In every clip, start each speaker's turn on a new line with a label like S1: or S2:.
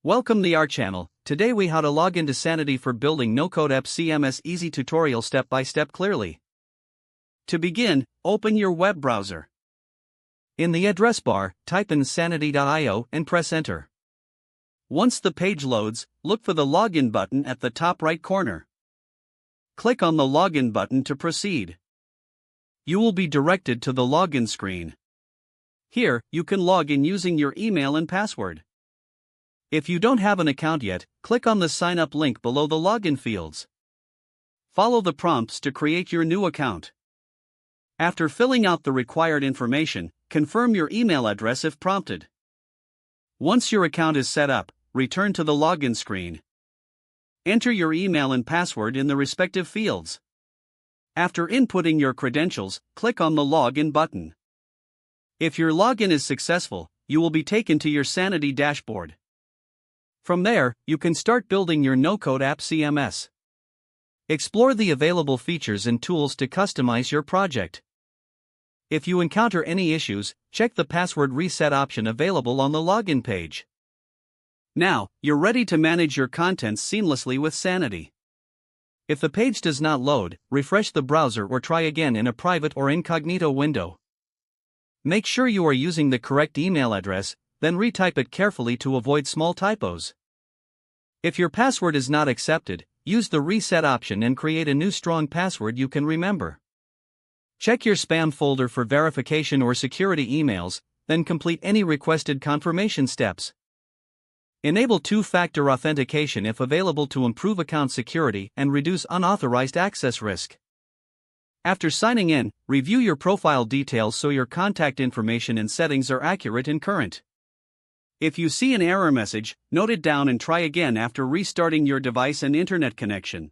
S1: Welcome to our channel. Today we how to log into Sanity for building no-code app CMS easy tutorial step by step clearly. To begin, open your web browser. In the address bar, type in sanity.io and press enter. Once the page loads, look for the login button at the top right corner. Click on the login button to proceed. You will be directed to the login screen. Here, you can log in using your email and password. If you don't have an account yet, click on the sign up link below the login fields. Follow the prompts to create your new account. After filling out the required information, confirm your email address if prompted. Once your account is set up, return to the login screen. Enter your email and password in the respective fields. After inputting your credentials, click on the login button. If your login is successful, you will be taken to your Sanity dashboard. From there, you can start building your no-code app CMS. Explore the available features and tools to customize your project. If you encounter any issues, check the password reset option available on the login page. Now, you're ready to manage your contents seamlessly with Sanity. If the page does not load, refresh the browser or try again in a private or incognito window. Make sure you are using the correct email address, then retype it carefully to avoid small typos. If your password is not accepted, use the reset option and create a new strong password you can remember. Check your spam folder for verification or security emails, then complete any requested confirmation steps. Enable two-factor authentication if available to improve account security and reduce unauthorized access risk. After signing in, review your profile details so your contact information and settings are accurate and current. If you see an error message, note it down and try again after restarting your device and internet connection.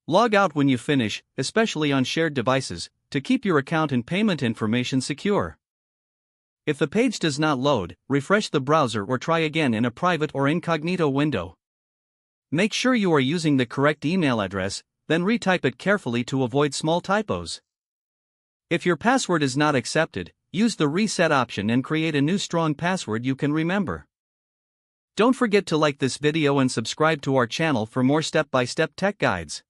S1: Log out when you finish, especially on shared devices, to keep your account and payment information secure. If the page does not load, refresh the browser or try again in a private or incognito window. Make sure you are using the correct email address, then retype it carefully to avoid small typos. If your password is not accepted, use the reset option and create a new strong password you can remember. Don't forget to like this video and subscribe to our channel for more step-by-step tech guides.